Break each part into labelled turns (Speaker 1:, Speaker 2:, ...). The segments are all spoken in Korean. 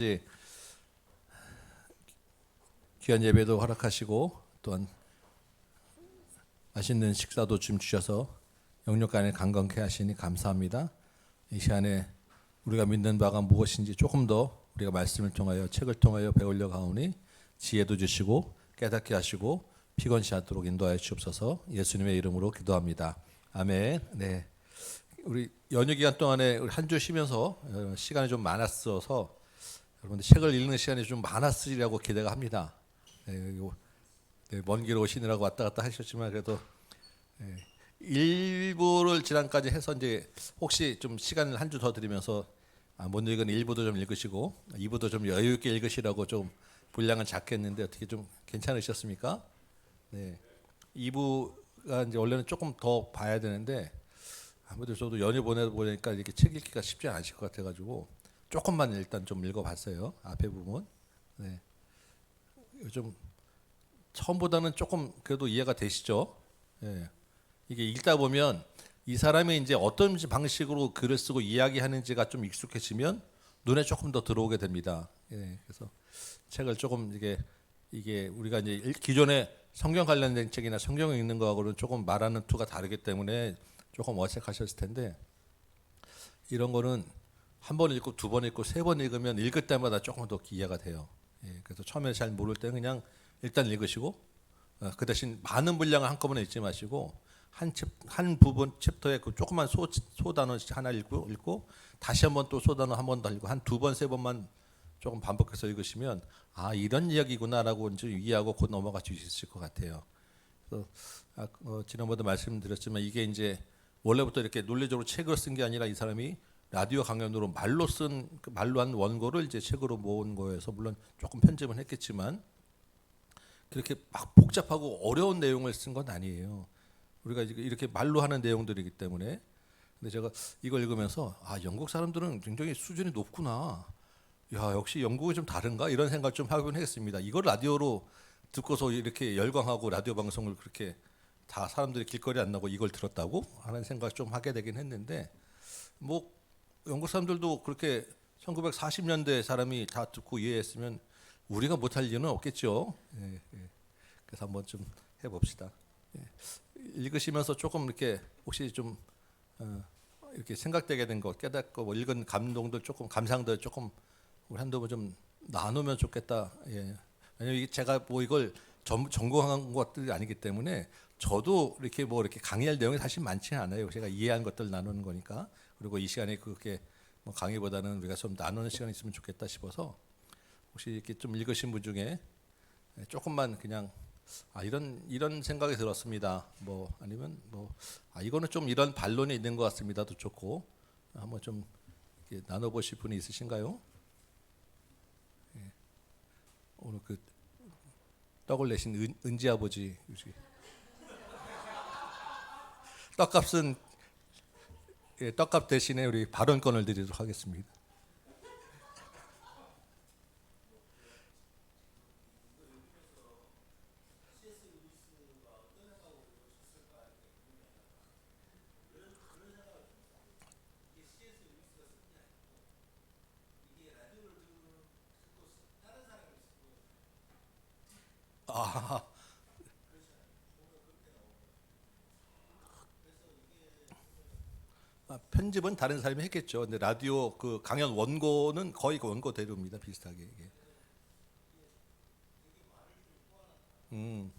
Speaker 1: 이제 귀한 예배도 허락하시고 또한 맛있는 식사도 좀 주셔서 영육간에 강건케 하시니 감사합니다. 이 시간에 우리가 믿는 바가 무엇인지 조금 더 우리가 말씀을 통하여 책을 통하여 배우려 하오니 지혜도 주시고 깨닫게 하시고 피곤치 않도록 인도하여 주옵소서. 예수님의 이름으로 기도합니다. 아멘. 네, 우리 연휴 기간 동안에 한 주 쉬면서 시간이 좀 많았어서 여러분들 책을 읽는 시간이 좀 많았으리라고 기대가 합니다. 네, 먼 길 오시느라고 왔다 갔다 하셨지만 그래도 일부를 지난까지 해서 이제 혹시 좀 시간을 한 주 더 드리면서 못 읽은 일부도 좀 읽으시고 2부도 좀 여유 있게 읽으시라고 좀 분량은 작겠는데 어떻게 좀 괜찮으셨습니까? 네, 2부가 이제 원래는 조금 더 봐야 되는데 아무래도 저도 연휴 보내다 보니까 이렇게 책 읽기가 쉽지 않으실 것 같아가지고 조금만 일단 좀 읽어봤어요. 앞에 부분. 네, 요즘 처음보다는 조금 그래도 이해가 되시죠? 예. 이게 읽다 보면 이 사람이 이제 어떤 방식으로 글을 쓰고 이야기하는지가 좀 익숙해지면 눈에 조금 더 들어오게 됩니다. 예. 그래서 책을 조금 이게 우리가 이제 기존에 성경 관련된 책이나 성경 읽는 거하고는 조금 말하는 투가 다르기 때문에 조금 어색하셨을 텐데 이런 거는 한 번 읽고 두 번 읽고 세 번 읽으면 읽을 때마다 조금 더 이해가 돼요. 예. 그래서 처음에 잘 모를 때는 그냥 일단 읽으시고 그 대신 많은 분량을 한꺼번에 읽지 마시고 한 부분 챕터에 그 조그만 소단어 하나 읽고 다시 한번 또 소단어 한 번 더 읽고 한 두 번 세 번만 조금 반복해서 읽으시면 아 이런 이야기구나라고 이제 이해하고 곧 넘어갈 수 있을 것 같아요. 그래서 지난번에도 말씀드렸지만 이게 이제 원래부터 이렇게 논리적으로 책을 쓴 게 아니라 이 사람이 라디오 강연으로 말로 한 원고를 이제 책으로 모은 거여서 물론 조금 편집은 했겠지만 그렇게 막 복잡하고 어려운 내용을 쓴 건 아니에요. 우리가 이렇게 말로 하는 내용들이기 때문에. 근데 제가 이걸 읽으면서 아 영국 사람들은 굉장히 수준이 높구나. 야 역시 영국이 좀 다른가 이런 생각 좀 하곤 했습니다. 이걸 라디오로 듣고서 이렇게 열광하고 라디오 방송을 그렇게 다 사람들이 길거리 안 나고 이걸 들었다고 하는 생각 좀 하게 되긴 했는데 뭐 영국 사람들도 그렇게 1940년대 사람이 다 듣고 이해했으면 우리가 못할 이유는 없겠죠. 예, 예. 그래서 한번 좀 해봅시다. 예. 읽으시면서 조금 이렇게 혹시 좀 이렇게 생각되게 된 것, 깨닫고 뭐 읽은 감동들 조금 감상들 조금 우리 한두 번 좀 나누면 좋겠다. 예. 왜냐면 이게 제가 뭐 이걸 전공한 것들이 아니기 때문에 저도 이렇게 뭐 이렇게 강의할 내용이 사실 많지 않아요. 제가 이해한 것들 나누는 거니까. 그리고 이 시간에 그렇게 뭐 강의보다는 우리가 좀 나누는 시간이 있으면 좋겠다 싶어서 혹시 이렇게 좀 읽으신 분 중에 조금만 그냥 아 이런 생각이 들었습니다. 뭐 아니면 뭐 아 이거는 좀 이런 반론이 있는 것 같습니다도 좋고 한번 좀 이렇게 나눠보실 분이 있으신가요? 예. 오늘 그 떡을 내신 은지 아버지 떡값은 예, 떡값 대신에 우리 발언권을 드리도록 하겠습니다. 아, 편집은 다른 사람이 했겠죠. 근데 라디오 그 강연 원고는 거의 그 원고대로입니다. 비슷하게 이게. 음,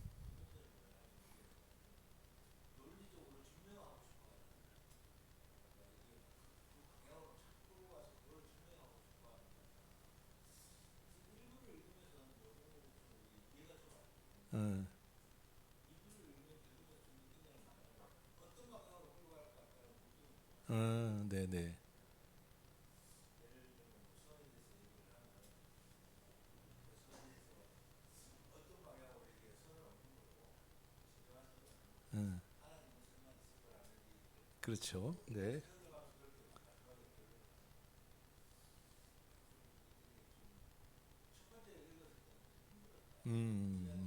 Speaker 1: 음, 네네. 그렇죠. 네.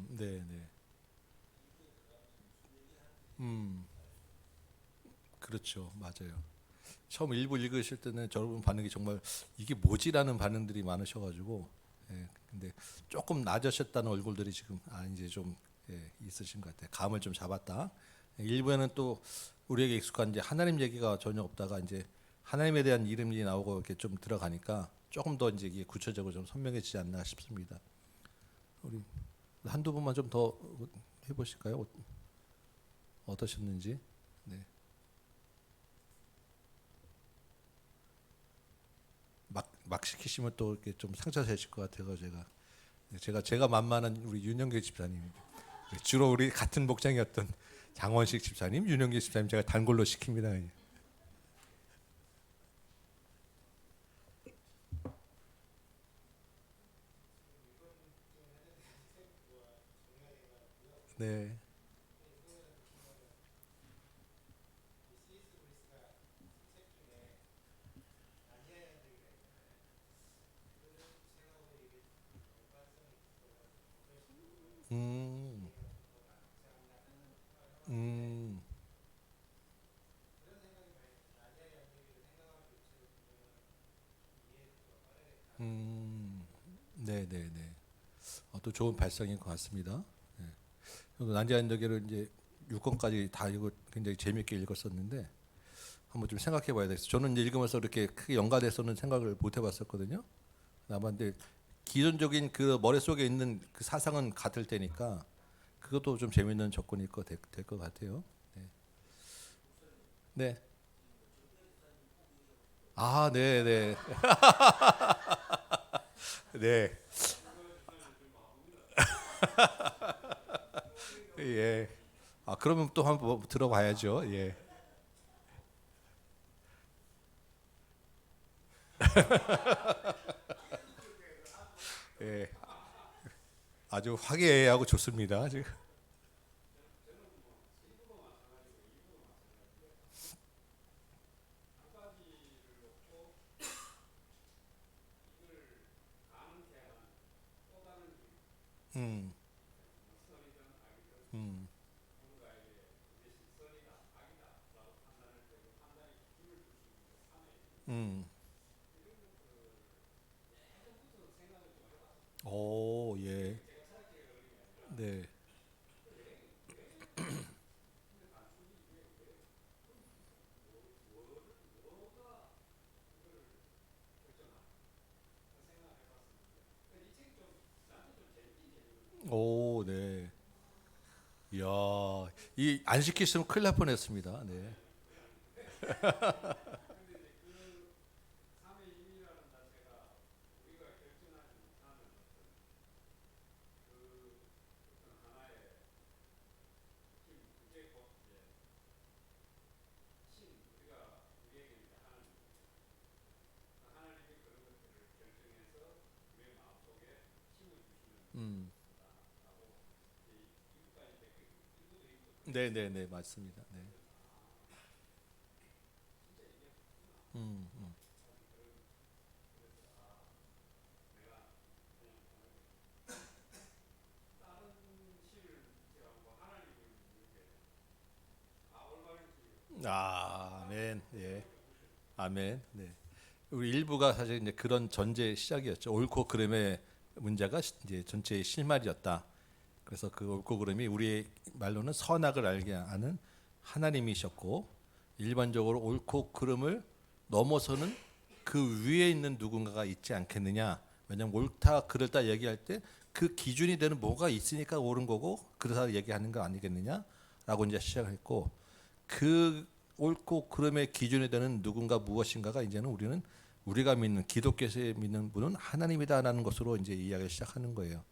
Speaker 1: 네네. 그렇죠. 맞아요. 처음 일부 읽으실 때는 여러분 반응이 정말 이게 뭐지라는 반응들이 많으셔가지고, 예, 근데 조금 나아졌다는 얼굴들이 지금 이제 좀 있으신 것 같아요. 감을 좀 잡았다. 일부에는 또 우리에게 익숙한 이제 하나님 얘기가 전혀 없다가 이제 하나님에 대한 이름이 나오고 이렇게 좀 들어가니까 조금 더 이제 이게 구체적으로 좀 선명해지지 않나 싶습니다. 우리 한두 분만 좀 더 해보실까요? 어떠셨는지? 네. 막 시키시면 또 이렇게 좀 상처 되실 것 같아서 제가 만만한 우리 윤영길 집사님, 주로 우리 같은 목장이었던 장원식 집사님, 윤영길 집사님 제가 단골로 시킵니다. 네. 음. 음. 음. 네, 네, 네. 또 좋은 발상인 것 같습니다. 네. 저도 난자인더기를 이제 6권까지 다 이거 굉장히 재미있게 읽었었는데 한번 좀 생각해 봐야 되겠어요. 저는 이제 읽으면서 이렇게 크게 연관해서는 생각을 못 해봤었거든요. 아마 근데 기존적인 그 머릿속에 있는 그 사상은 같을 테니까 그것도 좀 재미있는 접근일 것 같아요. 네. 네. 네, 네. 네. 예. 그러면 또 한번 들어봐야죠. 예. 예. 아주 화기애애하고 좋습니다. 지금. 음. 음. 음. 오, 예. 네. 오, 네. 이야, 이 안 시키시면 큰일 날 뻔했습니다. 네. 음. 네, 네, 네, 맞습니다. 네. 음. 음. 아멘. 예. 아멘. 네. 우리 일부가 사실 이제 그런 전제 시작이었죠. 옳고 그름의 문제가 이제 전체의 실마리였다. 그래서 그 옳고 그름이 우리의 말로는 선악을 알게 하는 하나님이셨고 일반적으로 옳고 그름을 넘어서는 그 위에 있는 누군가가 있지 않겠느냐. 왜냐하면 옳다 그르다 얘기할 때 그 기준이 되는 뭐가 있으니까 옳은 거고 그래서 얘기하는 거 아니겠느냐라고 이제 시작했고 그 옳고 그름의 기준이 되는 누군가 무엇인가가 이제는 우리는 우리가 믿는 기독교에서 믿는 분은 하나님이다라는 것으로 이제 이야기를 시작하는 거예요.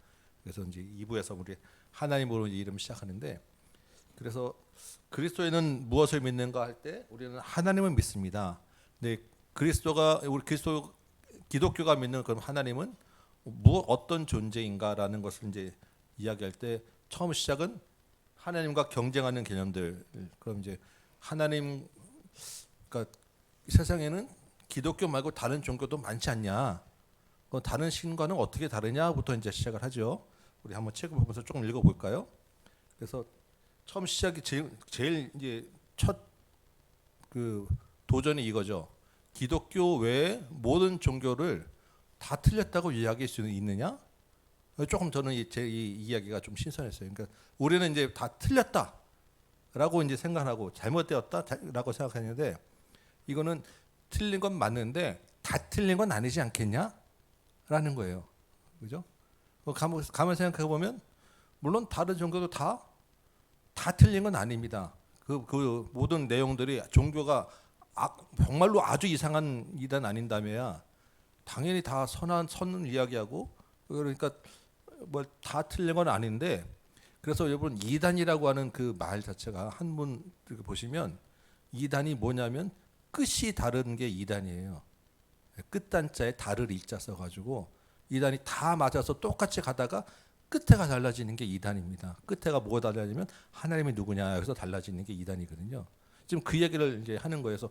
Speaker 1: 그래서 이제 2부에서 우리 하나님으로 이제 이름을 시작하는데 그래서 그리스도에는 무엇을 믿는가 할 때 우리는 하나님을 믿습니다. 근데 그리스도가 우리 그리스도 기독교가 믿는 그럼 하나님은 어떤 존재인가라는 것을 이제 이야기할 때 처음 시작은 하나님과 경쟁하는 개념들. 그럼 이제 하나님 그러니까 세상에는 기독교 말고 다른 종교도 많지 않냐? 다른 신과는 어떻게 다르냐부터 이제 시작을 하죠. 우리 한번 책을 보면서 조금 읽어볼까요? 그래서 처음 시작이 제일 이제 첫 그 도전이 이거죠. 기독교 외에 모든 종교를 다 틀렸다고 이야기할 수 있느냐? 조금 저는 이 이야기가 좀 신선했어요. 그러니까 우리는 이제 다 틀렸다라고 이제 생각하고 잘못되었다라고 생각했는데, 이거는 틀린 건 맞는데 다 틀린 건 아니지 않겠냐라는 거예요. 그죠? 가만 생각해 보면 물론 다른 종교도 다 틀린 건 아닙니다. 그 모든 내용들이 종교가 정말로 아주 이상한 이단 아닌다며야 당연히 다 선은 이야기하고, 그러니까 뭐 다 틀린 건 아닌데, 그래서 여러분 이단이라고 하는 그 말 자체가 한문 보시면 이단이 뭐냐면 끝이 다른 게 이단이에요. 끝단자에 달을 일자 써가지고 이단이 다 맞아서 똑같이 가다가 끝에가 달라지는 게 이단입니다. 끝에가 뭐가 달라지면 하나님이 누구냐 여기서 달라지는 게 이단이거든요. 지금 그 얘기를 이제 하는 거예요. 그래서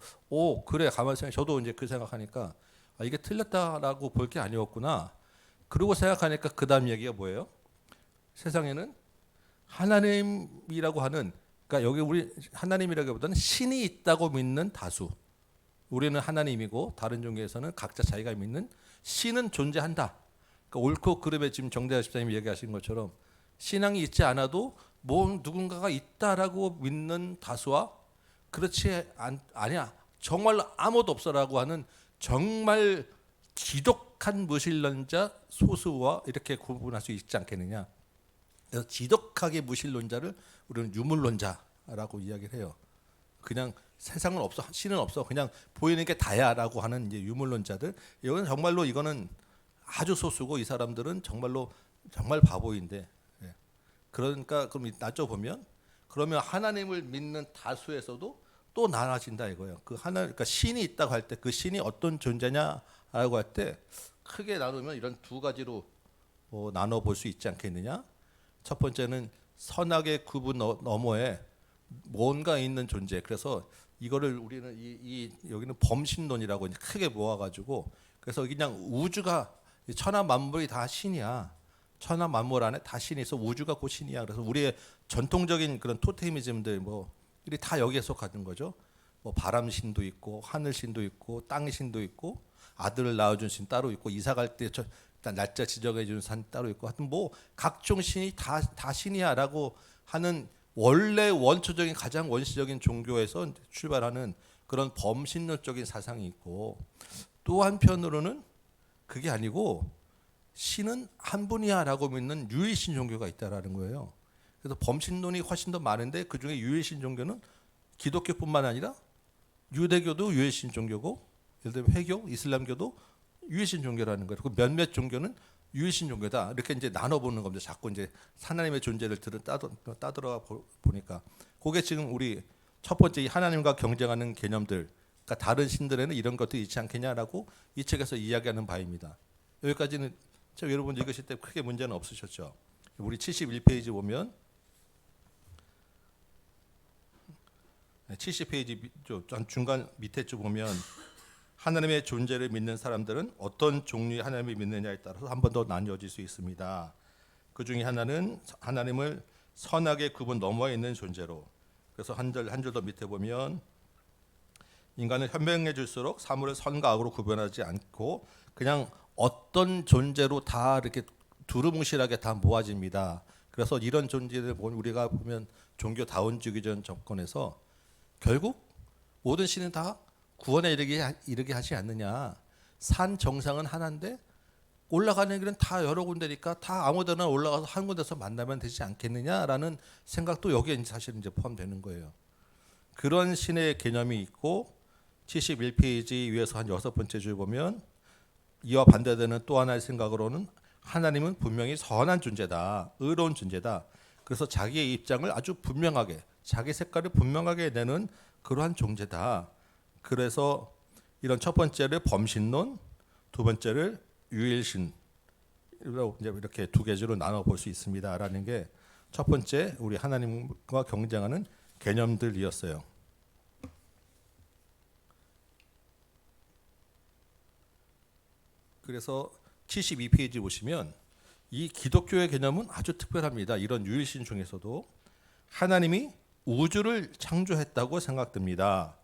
Speaker 1: 그래, 가만히 생각, 저도 이제 그 생각하니까 이게 틀렸다라고 볼 게 아니었구나. 그러고 생각하니까 그 다음 얘기가 뭐예요? 세상에는 하나님이라고 하는, 그러니까 여기 우리 하나님이라기보다는 신이 있다고 믿는 다수. 우리는 하나님이고 다른 종교에서는 각자 자기가 믿는 신은 존재한다. 그러니까 옳고 그름에 지금 정대하 집사님이 얘기하신 것처럼 신앙이 있지 않아도 누군가가 있다라고 믿는 다수와 그렇지 아니야, 정말 아무도 없어라고 하는 정말 지독한 무신론자 소수와 이렇게 구분할 수 있지 않겠느냐. 그래서 지독하게 무신론자를 우리는 유물론자라고 이야기를 해요. 그냥 세상은 없어, 신은 없어, 그냥 보이는 게 다야라고 하는 이제 유물론자들. 이건 정말로 이거는 아주 소수고, 이 사람들은 정말로 정말 바보인데. 예. 그러니까 그럼 따져보면 그러면 하나님을 믿는 다수에서도 또 나눠진다 이거예요. 그러니까 신이 있다고 할 때 그 신이 어떤 존재냐라고 할 때 크게 나누면 이런 두 가지로 나눠 볼 수 있지 않겠느냐. 첫 번째는 선악의 구분 너머에 뭔가 있는 존재. 그래서 이거를 우리는 여기는 범신론이라고 크게 모아가지고, 그래서 그냥 우주가 천하 만물이 다 신이야. 천하 만물 안에 다 신이 있어. 우주가 곧 신이야. 그래서 우리의 전통적인 그런 토테미즘들 이리 다 여기에 속하는 거죠. 바람 신도 있고 하늘 신도 있고 땅 신도 있고 아들을 낳아준 신 따로 있고 이사 갈 때 날짜 지정해 주는 산 따로 있고, 하여튼 각종 신이 다 신이야라고 하는 원래 원초적인 가장 원시적인 종교에서 출발하는 그런 범신론적인 사상이 있고, 또 한편으로는 그게 아니고 신은 한 분이야라고 믿는 유일신 종교가 있다라는 거예요. 그래서 범신론이 훨씬 더 많은데 그 중에 유일신 종교는 기독교뿐만 아니라 유대교도 유일신 종교고, 예를 들면 회교, 이슬람교도 유일신 종교라는 거예요. 그 몇몇 종교는 유일신 종교다. 이렇게 이제 나눠보는 겁니다. 자꾸 이제 하나님의 존재를 따들어 보니까 그게 지금 우리 첫 번째 이 하나님과 경쟁하는 개념들, 그러니까 다른 신들에는 이런 것도 있지 않겠냐라고 이 책에서 이야기하는 바입니다. 여기까지는 여러분 읽으실 때 크게 문제는 없으셨죠? 우리 71페이지 보면 70페이지 중간 밑에 쭉 보면 하나님의 존재를 믿는 사람들은 어떤 종류의 하나님을 믿느냐에 따라서 한 번 더 나뉘어질 수 있습니다. 그 중에 하나는 하나님을 선악의 구분 너머에 있는 존재로. 그래서 한 절 더 밑에 보면 인간은 현명해질수록 사물을 선과 악으로 구분하지 않고 그냥 어떤 존재로 다 이렇게 두루뭉실하게 다 모아집니다. 그래서 이런 존재들 우리가 보면 종교 다원주의적 접근에서 결국 모든 신은 다 구원에 이르게 하지 않느냐. 산 정상은 하나인데 올라가는 길은 다 여러 군데니까 다 아무데나 올라가서 한 군데서 만나면 되지 않겠느냐라는 생각도 여기에 사실 이제 포함되는 거예요. 그런 신의 개념이 있고 71페이지 위에서 한 6번째 줄 보면 이와 반대되는 또 하나의 생각으로는 하나님은 분명히 선한 존재다. 의로운 존재다. 그래서 자기의 입장을 아주 분명하게, 자기 색깔을 분명하게 내는 그러한 존재다. 그래서 이런 첫 번째를 범신론, 두 번째를 유일신, 이렇게 두 개로 나눠 볼 수 있습니다라는 게 첫 번째 우리 하나님과 경쟁하는 개념들이었어요. 그래서 72페이지 보시면 이 기독교의 개념은 아주 특별합니다. 이런 유일신 중에서도 하나님이 우주를 창조했다고 생각됩니다.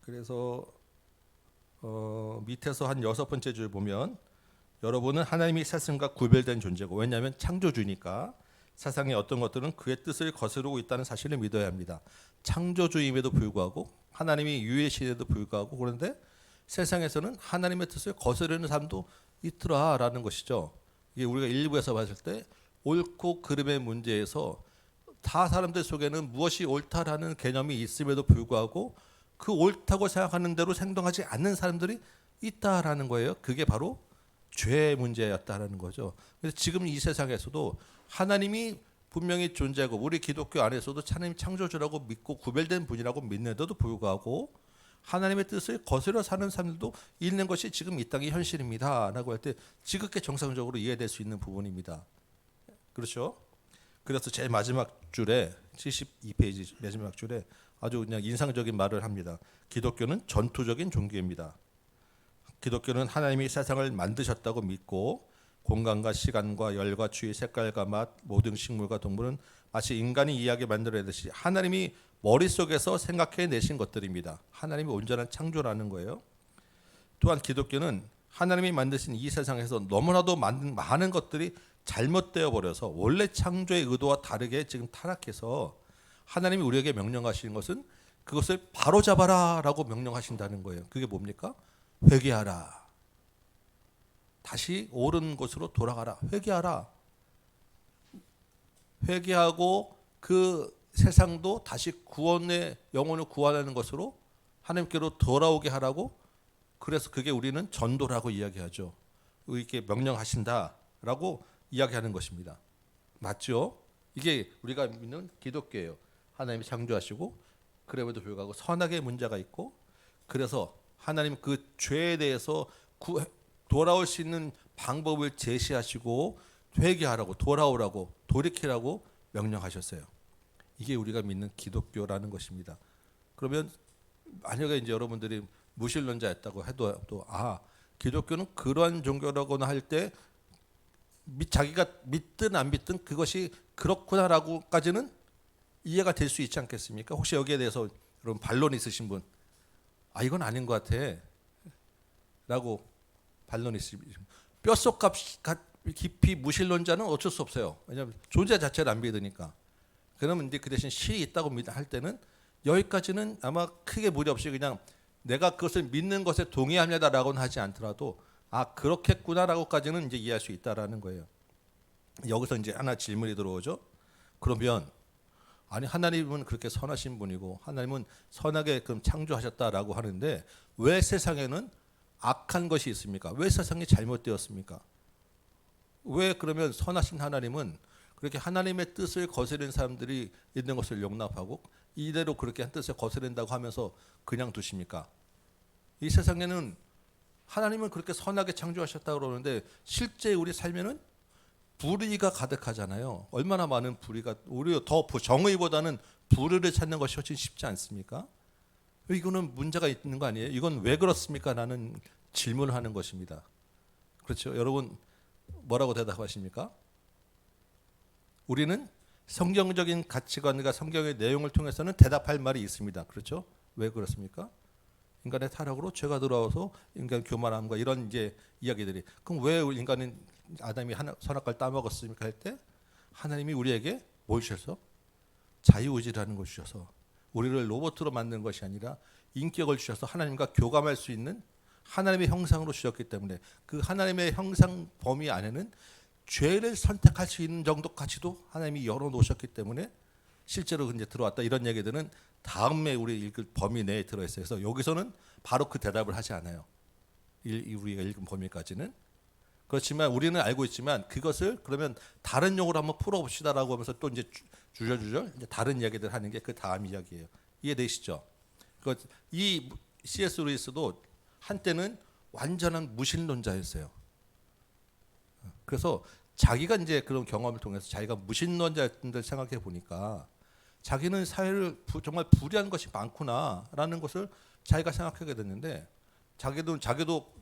Speaker 1: 그래서 밑에서 한 6번째 줄 보면 여러분은 하나님이 세상과 구별된 존재고, 왜냐하면 창조주니까 세상의 어떤 것들은 그의 뜻을 거스르고 있다는 사실을 믿어야 합니다. 창조주임에도 불구하고 하나님이 유해시에도 불구하고 그런데 세상에서는 하나님의 뜻을 거스르는 사람도 있더라라는 것이죠. 이게 우리가 일부에서 봤을 때 옳고 그름의 문제에서 다 사람들 속에는 무엇이 옳다라는 개념이 있음에도 불구하고 그 옳다고 생각하는 대로 행동하지 않는 사람들이 있다라는 거예요. 그게 바로 죄의 문제였다라는 거죠. 그래서 지금 이 세상에서도 하나님이 분명히 존재하고 우리 기독교 안에서도 하나님 창조주라고 믿고 구별된 분이라고 믿는데도 불구하고 하나님의 뜻을 거스려 사는 사람들도 있는 것이 지금 이 땅의 현실입니다 라고 할 때 지극히 정상적으로 이해될 수 있는 부분입니다. 그렇죠? 그래서 제일 마지막 줄에 72페이지 마지막 줄에 아주 그냥 인상적인 말을 합니다. 기독교는 전투적인 종교입니다. 기독교는 하나님이 세상을 만드셨다고 믿고 공간과 시간과 열과 추위, 색깔과 맛, 모든 식물과 동물은 마치 인간이 이해하게 만들어내듯이 하나님이 머릿속에서 생각해 내신 것들입니다. 하나님이 온전한 창조라는 거예요. 또한 기독교는 하나님이 만드신 이 세상에서 너무나도 많은 것들이 잘못되어 버려서 원래 창조의 의도와 다르게 지금 타락해서 하나님이 우리에게 명령하시는 것은 그것을 바로잡아라 라고 명령하신다는 거예요. 그게 뭡니까? 회개하라. 다시 옳은 곳으로 돌아가라. 회개하라. 회개하고 그 세상도 다시 구원의 영혼을 구원하는 것으로 하나님께로 돌아오게 하라고, 그래서 그게 우리는 전도라고 이야기하죠. 이렇게 명령하신다라고 이야기하는 것입니다. 맞죠? 이게 우리가 믿는 기독교예요. 하나님이 창조하시고 그럼에도 불구하고 선악의 문제가 있고, 그래서 하나님 그 죄에 대해서 돌아올 수 있는 방법을 제시하시고 회개하라고, 돌아오라고, 돌이키라고 명령하셨어요. 이게 우리가 믿는 기독교라는 것입니다. 그러면 만약에 이제 여러분들이 무신론자였다고 해도 기독교는 그러한 종교라고나 할 때 자기가 믿든 안 믿든 그것이 그렇구나라고까지는 이해가 될 수 있지 않겠습니까? 혹시 여기에 대해서 여러분 반론 있으신 분, 이건 아닌 것 같아 라고 반론 있으시면, 뼛속 깊이 무신론자는 어쩔 수 없어요. 왜냐하면 존재 자체를 안 믿으니까. 그러면 이제 그 대신 실이 있다고 할 때는 여기까지는 아마 크게 무리 없이 그냥 내가 그것을 믿는 것에 동의합니다라고는 하지 않더라도 그렇겠구나라고까지는 이제 이해할 수 있다라는 거예요. 여기서 이제 하나 질문이 들어오죠. 그러면 하나님은 그렇게 선하신 분이고 하나님은 선하게 그럼 창조하셨다라고 하는데 왜 세상에는 악한 것이 있습니까? 왜 세상이 잘못되었습니까? 왜 그러면 선하신 하나님은 그렇게 하나님의 뜻을 거스르는 사람들이 있는 것을 용납하고 이대로 그렇게 한 뜻을 거스른다고 하면서 그냥 두십니까? 이 세상에는 하나님은 그렇게 선하게 창조하셨다고 그러는데 실제 우리 삶에는 불의가 가득하잖아요. 얼마나 많은 불의가, 오히려 더 정의보다는 불의를 찾는 것이 훨씬 쉽지 않습니까? 이거는 문제가 있는 거 아니에요? 이건 왜 그렇습니까? 라는 질문을 하는 것입니다. 그렇죠? 여러분 뭐라고 대답하십니까? 우리는 성경적인 가치관과 성경의 내용을 통해서는 대답할 말이 있습니다. 그렇죠? 왜 그렇습니까? 인간의 타락으로 죄가 들어와서 인간 교만함과 이런 이제 이야기들이, 그럼 왜 인간은 아담이 선악과를 따먹었습니까? 할 때 하나님이 우리에게 뭘 주셔서? 자유의지라는 걸 주셔서 우리를 로봇으로 만든 것이 아니라 인격을 주셔서 하나님과 교감할 수 있는 하나님의 형상으로 주셨기 때문에 그 하나님의 형상 범위 안에는 죄를 선택할 수 있는 정도까지도 하나님이 열어놓으셨기 때문에 실제로 이제 들어왔다, 이런 얘기들은 다음에 우리 읽을 범위 내에 들어있어요. 그래서 여기서는 바로 그 대답을 하지 않아요. 우리가 읽은 범위까지는. 그렇지만 우리는 알고 있지만 그것을 그러면 다른 용어로 한번 풀어봅시다라고 하면서 또 이제 주저주저 이제 다른 이야기들 하는 게 그 다음 이야기예요. 이해되시죠? 이 C.S. 루이스도 한때는 완전한 무신론자였어요. 그래서 자기가 이제 그런 경험을 통해서 자기가 무신론자였던 걸 생각해 보니까 자기는 사회를 정말 불의한 것이 많구나라는 것을 자기가 생각하게 됐는데, 자기도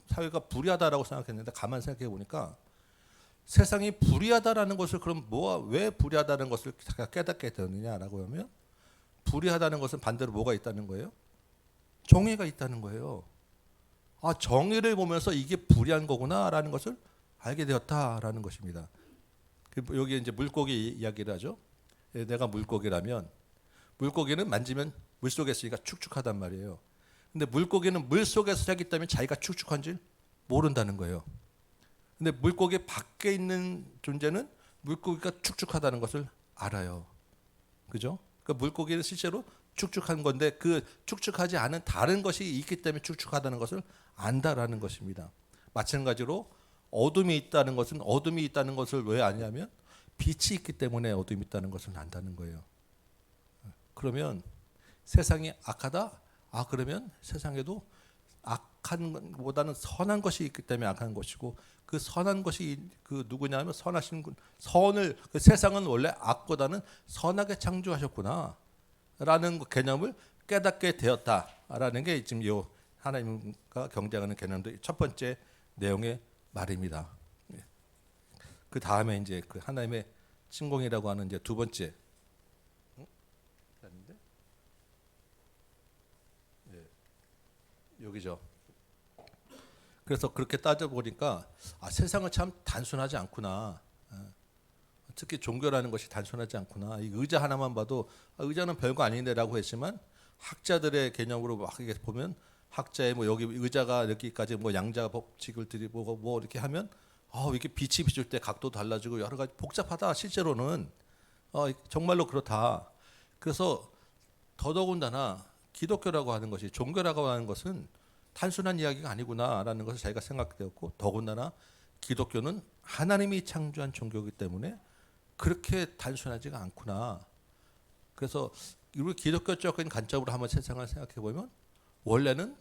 Speaker 1: 사회가 불의하다라고 생각했는데 가만 생각해 보니까 세상이 불의하다라는 것을 그럼 왜 불의하다는 것을 깨닫게 되느냐라고 하면 불의하다는 것은 반대로 뭐가 있다는 거예요? 정의가 있다는 거예요. 아, 정의를 보면서 이게 불의한 거구나라는 것을 알게 되었다라는 것입니다. 여기 이제 물고기 이야기를 하죠. 내가 물고기라면 물고기는 만지면 물속에 있으니까 축축하단 말이에요. 근데 물고기는 물속에서 살기 때문에 자기가 축축한 줄 모른다는 거예요. 근데 물고기 밖에 있는 존재는 물고기가 축축하다는 것을 알아요. 그죠? 그러니까 물고기는 실제로 축축한 건데 그 축축하지 않은 다른 것이 있기 때문에 축축하다는 것을 안다라는 것입니다. 마찬가지로 어둠이 있다는 것을 왜 아냐면 빛이 있기 때문에 어둠이 있다는 것을 안다는 거예요. 그러면 세상이 악하다? 아, 그러면 세상에도 악한 것보다는 선한 것이 있기 때문에 악한 것이고, 그 선한 것이 그 누구냐면 선하신 분, 선을, 그 세상은 원래 악보다는 선하게 창조하셨구나 라는 개념을 깨닫게 되었다라는 게 지금 이 하나님과 경쟁하는 개념의 첫 번째 내용의 말입니다. 그 다음에 이제 그 하나님의 침공이라고 하는 이제 두 번째, 여기죠. 그래서 그렇게 따져 보니까 아, 세상은 참 단순하지 않구나. 특히 종교라는 것이 단순하지 않구나. 이 의자 하나만 봐도 아, 의자는 별거 아닌데라고 했지만 학자들의 개념으로 막 이렇게 보면 학자의 뭐 여기 의자가 여기까지 뭐 양자 법칙을 들이보고 뭐 이렇게 하면 이렇게 빛이 비출 때 각도 달라지고 여러 가지 복잡하다. 실제로는 정말로 그렇다. 그래서 더더군다나 기독교라고 하는 것이, 종교라고 하는 것은 단순한 이야기가 아니구나라는 것을 자기가 생각되었고, 더군다나 기독교는 하나님이 창조한 종교이기 때문에 그렇게 단순하지가 않구나. 그래서 우리 기독교적인 관점으로 한번 세상을 생각해 보면 원래는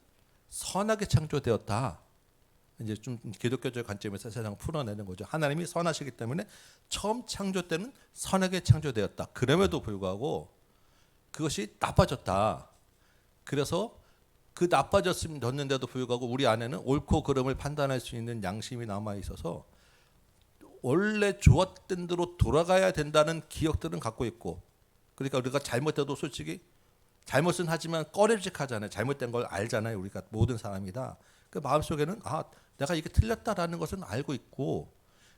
Speaker 1: 선하게 창조되었다. 이제 좀 기독교적 관점에서 세상을 풀어내는 거죠. 하나님이 선하시기 때문에 처음 창조 때는 선하게 창조되었다. 그럼에도 불구하고 그것이 나빠졌다. 그래서 그 나빠졌는데도 불구하고 우리 안에는 옳고 그름을 판단할 수 있는 양심이 남아 있어서 원래 좋았던 대로 돌아가야 된다는 기억들은 갖고 있고, 그러니까 우리가 잘못해도 솔직히 잘못은 하지만 꺼림직하잖아요. 잘못된 걸 알잖아요. 우리가 모든 사람이다. 그 마음속에는 내가 이게 틀렸다라는 것은 알고 있고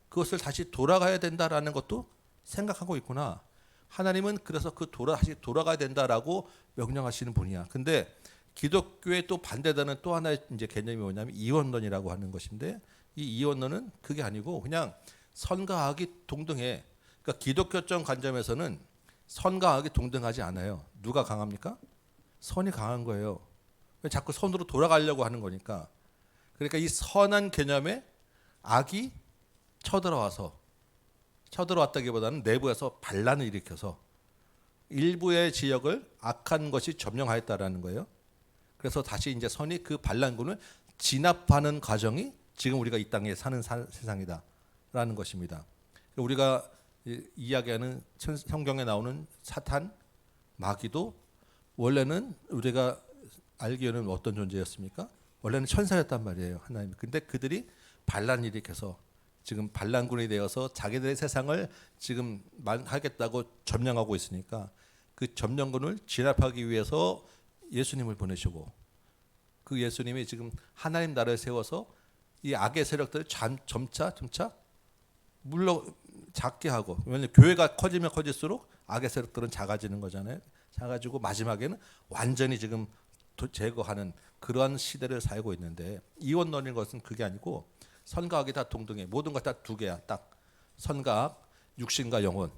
Speaker 1: 그것을 다시 돌아가야 된다라는 것도 생각하고 있구나. 하나님은 그래서 다시 돌아가야 된다라고 명령하시는 분이야. 근데 기독교의 또 반대되는 또 하나의 이제 개념이 뭐냐면 이원론이라고 하는 것인데, 이 이원론은 그게 아니고 그냥 선과 악이 동등해. 그러니까 기독교적 관점에서는 선과 악이 동등하지 않아요. 누가 강합니까? 선이 강한 거예요. 자꾸 선으로 돌아가려고 하는 거니까. 그러니까 이 선한 개념에 악이 쳐들어왔다기보다는 내부에서 반란을 일으켜서 일부의 지역을 악한 것이 점령하였다라는 거예요. 그래서 다시 이제 선이 그 반란군을 진압하는 과정이 지금 우리가 이 땅에 사는 세상이다라는 것입니다. 우리가 이야기하는 성경에 나오는 사탄, 마귀도 원래는 우리가 알기에는 어떤 존재였습니까? 원래는 천사였단 말이에요, 하나님. 근데 그들이 반란을 일으켜서 지금 반란군이 되어서 자기들의 세상을 지금 하겠다고 점령하고 있으니까 그 점령군을 진압하기 위해서 예수님을 보내시고, 그 예수님이 지금 하나님 나라를 세워서 이 악의 세력들을 점차 물러 작게 하고, 왜냐하면 교회가 커지면 커질수록 악의 세력들은 작아지는 거잖아요. 작아지고 마지막에는 완전히 지금 제거하는 그러한 시대를 살고 있는데, 이원론인 것은 그게 아니고 선과 악이 다 동등해. 모든 것 다 두 개야. 딱 선과 악, 육신과 영혼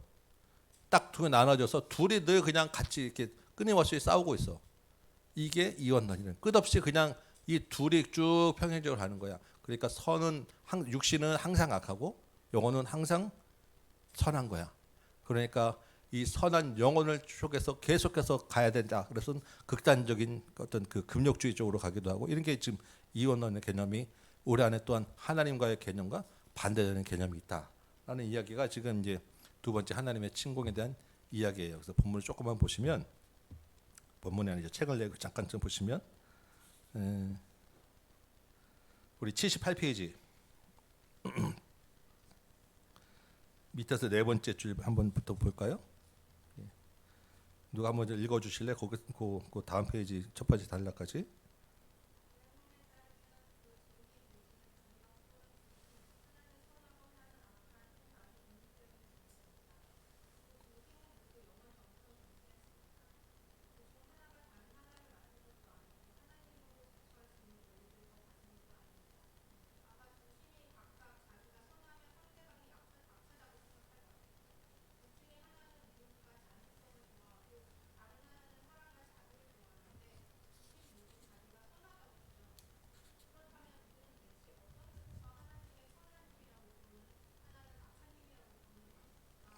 Speaker 1: 딱 두 개 나눠져서 둘이 늘 그냥 같이 이렇게 끊임없이 싸우고 있어. 이게 이원론이는 끝없이 그냥 이 둘이 쭉 평행적으로 하는 거야. 그러니까 육신은 항상 악하고 영혼은 항상 선한 거야. 그러니까 이 선한 영혼을 쪽에서 계속해서 가야 된다. 그래서 극단적인 어떤 그 금욕주의 쪽으로 가기도 하고, 이런 게 지금 이원론의 개념이 우리 안에 또한 하나님과의 개념과 반대되는 개념이 있다라는 이야기가 지금 이제 두 번째 하나님의 침공에 대한 이야기예요. 그래서 본문을 조금만 보시면, 본문에 이제 책을 내고 잠깐 좀 보시면, 우리 78페이지 밑에서 네 번째 줄 한번부터 볼까요? 누가 한번 읽어주실래? 그 다음 페이지 첫 번째 단락까지.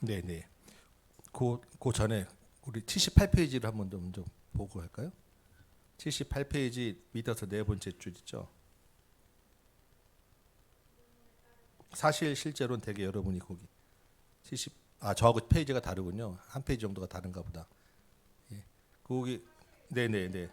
Speaker 1: 네네. 그 전에 우리 78페이지를 한번 더 먼저 보고 할까요? 78페이지 밑에서 네 번째 줄 있죠. 사실 실제로는 되게 여러분이 거기 70 저하고 페이지가 다르군요. 한 페이지 정도가 다른가 보다. 예. 거기 네네네.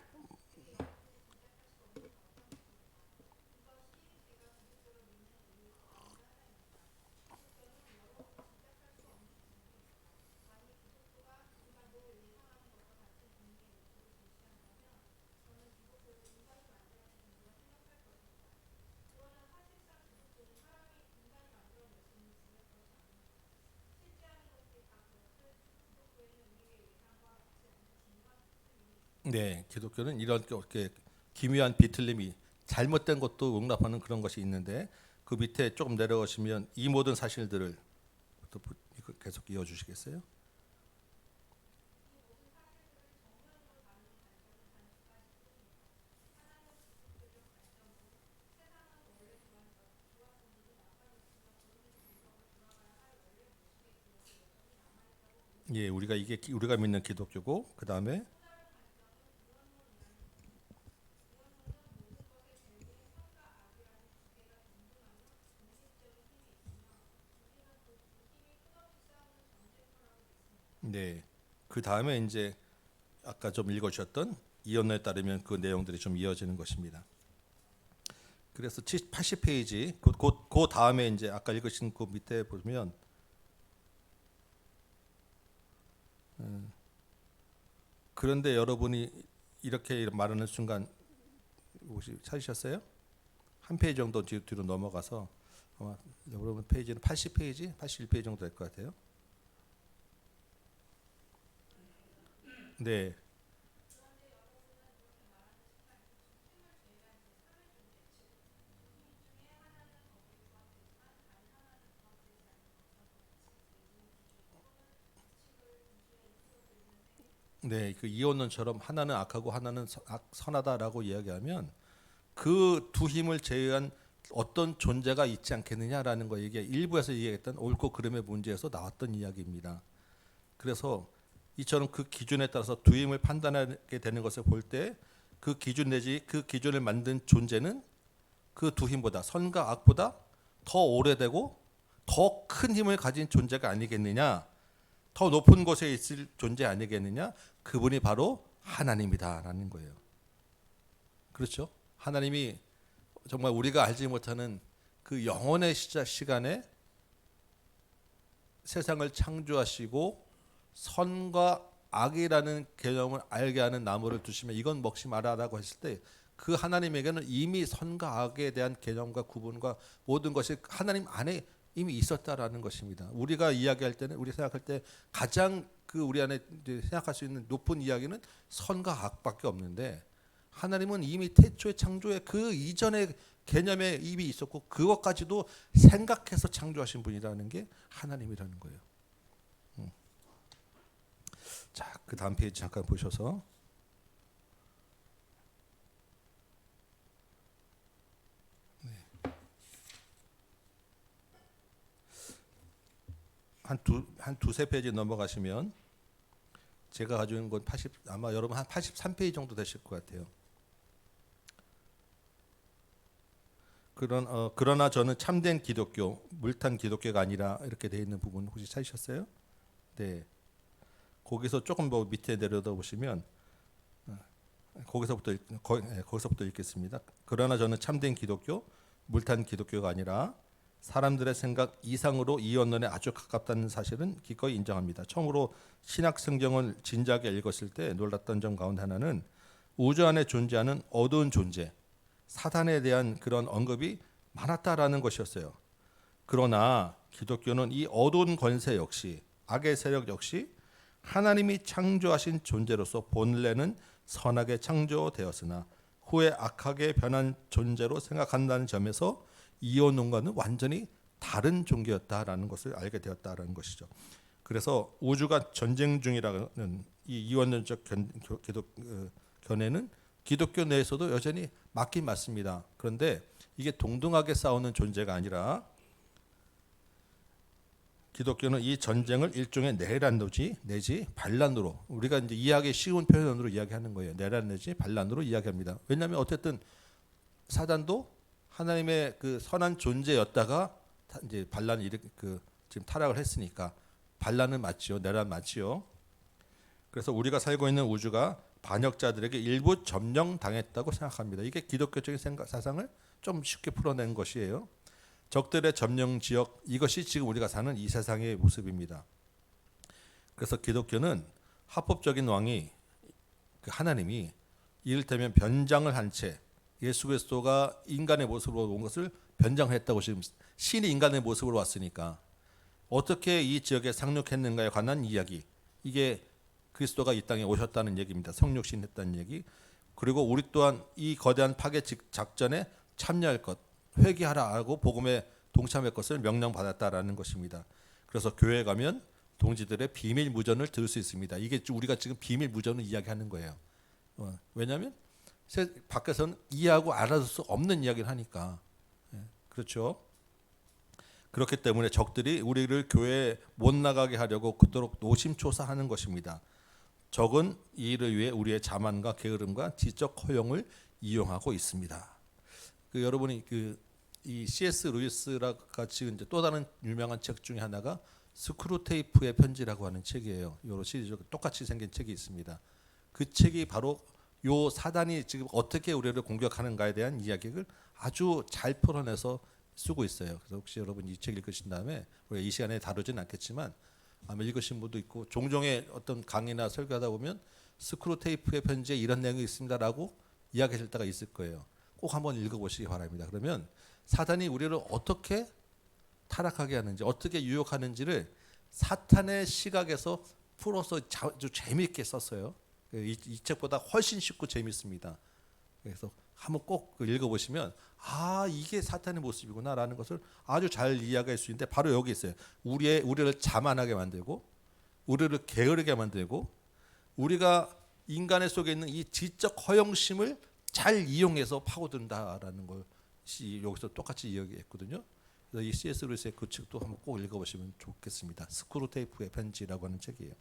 Speaker 1: 네, 기독교는 이렇게 기묘한 비틀림이 잘못된 것도 용납하는 그런 것이 있는데 그 밑에 조금 내려가시면 이 모든 사실들을 또 이거 계속 이어주시겠어요? 예, 우리가 믿는 기독교고 그 다음에 네, 그 다음에 이제 아까 좀 읽어주셨던 이언어에 따르면 그 내용들이 좀 이어지는 것입니다. 그래서 80페이지 그 다음에 이제 아까 읽으신 그 밑에 보면 그런데 여러분이 이렇게 말하는 순간 혹시 찾으셨어요? 한 페이지 정도 뒤로 넘어가서 아마 여러분 페이지는 80페이지, 81페이지 정도 될 것 같아요. 네, 네, 그 이혼론처럼 하나는 악하고 하나는 선하다라고 이야기하면 그 두 힘을 제외한 어떤 존재가 있지 않겠느냐라는 거 이게 일부에서 얘기했던 옳고 그름의 문제에서 나왔던 이야기입니다. 그래서 이처럼 그 기준에 따라서 두 힘을 판단하게 되는 것을 볼 때 그 기준 내지 그 기준을 만든 존재는 그 두 힘보다 선과 악보다 더 오래되고 더 큰 힘을 가진 존재가 아니겠느냐, 더 높은 곳에 있을 존재 아니겠느냐, 그분이 바로 하나님이다라는 거예요. 그렇죠? 하나님이 정말 우리가 알지 못하는 그 영원의 시간에 세상을 창조하시고 선과 악이라는 개념을 알게 하는 나무를 두시면 이건 먹지 마라라고 했을 때 그 하나님에게는 이미 선과 악에 대한 개념과 구분과 모든 것이 하나님 안에 이미 있었다라는 것입니다. 우리가 이야기할 때는 우리 생각할 때 가장 그 우리 안에 생각할 수 있는 높은 이야기는 선과 악밖에 없는데 하나님은 이미 태초의 창조의 그 이전의 개념에 이미 있었고 그것까지도 생각해서 창조하신 분이라는 게 하나님이라는 거예요. 자, 그 다음 페이지 잠깐 보셔서 한 두세 페이지 넘어가시면 제가 가지고 있는 건 아마 여러분 한 83페이지 정도 되실 것 같아요. 그러나 저는 참된 기독교, 물탄 기독교가 아니라 이렇게 되어 있는 부분 혹시 찾으셨어요? 네. 거기서 조금 더 밑에 내려다 보시면 거기서부터 읽겠습니다. 그러나 저는 참된 기독교, 물탄 기독교가 아니라 사람들의 생각 이상으로 이 언론에 아주 가깝다는 사실은 기꺼이 인정합니다. 처음으로 신약 성경을 진지하게 읽었을 때 놀랐던 점 가운데 하나는 우주 안에 존재하는 어두운 존재, 사단에 대한 그런 언급이 많았다라는 것이었어요. 그러나 기독교는 이 어두운 권세 역시 악의 세력 역시 하나님이 창조하신 존재로서 본래는 선하게 창조되었으나 후에 악하게 변한 존재로 생각한다는 점에서 이원론과는 완전히 다른 종교였다라는 것을 알게 되었다라는 것이죠. 그래서 우주가 전쟁 중이라는 이 이원론적 견해는 기독교 내에서도 여전히 맞긴 맞습니다. 그런데 이게 동등하게 싸우는 존재가 아니라 기독교는 이 전쟁을 일종의 내란노지 내지 반란으로, 우리가 이제 이해하기 쉬운 표현으로 이야기하는 거예요. 내란 내지 반란으로 이야기합니다. 왜냐하면 어쨌든 사단도 하나님의 그 선한 존재였다가 이제 반란이 지금 타락을 했으니까 반란은 맞지요, 내란 맞지요. 그래서 우리가 살고 있는 우주가 반역자들에게 일부 점령당했다고 생각합니다. 이게 기독교적인 사상을 좀 쉽게 풀어낸 것이에요. 적들의 점령 지역, 이것이 지금 우리가 사는 이 세상의 모습입니다. 그래서 기독교는 합법적인 왕이 그 하나님이 이를테면 변장을 한 채 예수 그리스도가 인간의 모습으로 온 것을 변장했다고, 지금 신이 인간의 모습으로 왔으니까 어떻게 이 지역에 상륙했는가에 관한 이야기, 이게 그리스도가 이 땅에 오셨다는 얘기입니다. 성육신 했다는 얘기. 그리고 우리 또한 이 거대한 파괴 작전에 참여할 것, 회개하라 하고 복음에 동참할 것을 명령받았다라는 것입니다. 그래서 교회에 가면 동지들의 비밀 무전을 들을 수 있습니다. 이게 우리가 지금 비밀 무전을 이야기하는 거예요. 왜냐하면 밖에서는 이해하고 알아들 수 없는 이야기를 하니까. 그렇죠. 그렇기 때문에 적들이 우리를 교회에 못 나가게 하려고 그토록 노심초사하는 것입니다. 적은 이 일을 위해 우리의 자만과 게으름과 지적 허용을 이용하고 있습니다. 여러분이 이 C.S. 루이스라 같이 이제 또 다른 유명한 책 중에 하나가 스크루테이프의 편지라고 하는 책이에요. 여러 시리즈 똑같이 생긴 책이 있습니다. 그 책이 바로 요 사단이 지금 어떻게 우리를 공격하는가에 대한 이야기를 아주 잘 풀어내서 쓰고 있어요. 그래서 혹시 여러분 이 책 읽으신 다음에, 우리가 이 시간에 다루지는 않겠지만 아마 읽으신 분도 있고, 종종의 어떤 강의나 설교하다 보면 스크루테이프의 편지에 이런 내용이 있습니다라고 이야기하실 때가 있을 거예요. 꼭 한번 읽어보시기 바랍니다. 그러면 사단이 우리를 어떻게 타락하게 하는지, 어떻게 유혹하는지를 사탄의 시각에서 풀어서 아주 재미있게 썼어요. 이 책보다 훨씬 쉽고 재미있습니다. 그래서 한번 꼭 읽어보시면 이게 사탄의 모습이구나라는 것을 아주 잘 이해할 수 있는데, 바로 여기 있어요. 우리를 자만하게 만들고, 우리를 게으르게 만들고, 우리가 인간의 속에 있는 이 지적 허영심을 잘 이용해서 파고든다라는 것이 여기서 똑같이 이야기했거든요. 그래서 이 C.S. 루이스의 그 책도 한번 꼭 읽어보시면 좋겠습니다. 스크루테이프의 편지라고 하는 책이에요.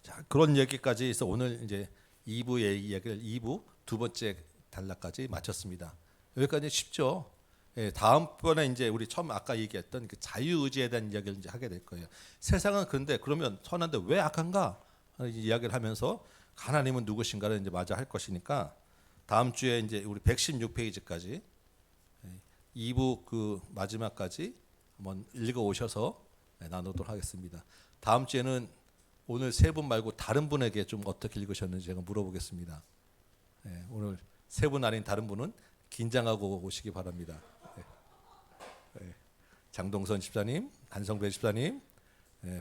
Speaker 1: 자, 그런 얘기까지 해서 오늘 이제 2부의 이야기를 2부 두 번째 단락까지 마쳤습니다. 여기까지 쉽죠? 다음번에 이제 우리 처음 아까 얘기했던 그 자유의지에 대한 이야기를 이제 하게 될 거예요. 세상은 그런데 그러면 선한데 왜 악한가? 이야기를 하면서 하나님은 누구신가를 이제 마저 할 것이니까 다음 주에 이제 우리 116페이지까지 2부 그 마지막까지 한번 읽어 오셔서 나누도록 하겠습니다. 다음 주에는 오늘 세 분 말고 다른 분에게 좀 어떻게 읽으셨는지 제가 물어보겠습니다. 오늘 세 분 아닌 다른 분은 긴장하고 오시기 바랍니다. 장동선 집사님, 한성배 집사님,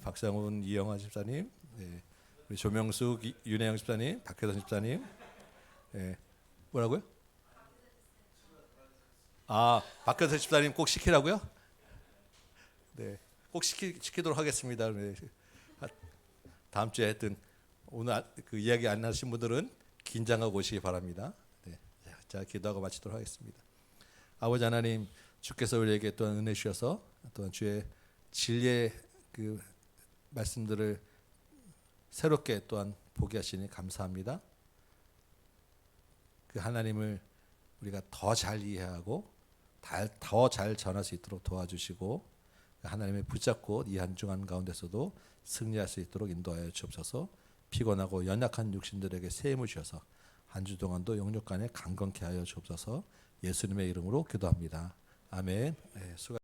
Speaker 1: 박상훈 이영화 집사님, 우리 조명숙 윤혜영 집사님, 박혜선 집사님. 뭐라고요? 박혜선 집사님 꼭 시키라고요? 네, 꼭 시키도록 하겠습니다. 다음 주에 하여튼 오늘 그 이야기 안 하신 분들은 긴장하고 오시기 바랍니다. 네. 자, 기도하고 마치도록 하겠습니다. 아버지 하나님, 주께서 우리에게 또한 은혜 주셔서 또한 주의 진리의 그 말씀들을 새롭게 또한 보게 하시니 감사합니다. 그 하나님을 우리가 더 잘 이해하고 더 잘 전할 수 있도록 도와주시고, 하나님의 붙잡고 이 한중한 가운데서도 승리할 수 있도록 인도하여 주옵소서. 피곤하고 연약한 육신들에게 새 힘을 주셔서 한 주 동안도 영육간에 강건케 하여 주옵소서. 예수님의 이름으로 기도합니다. 아멘. 수고.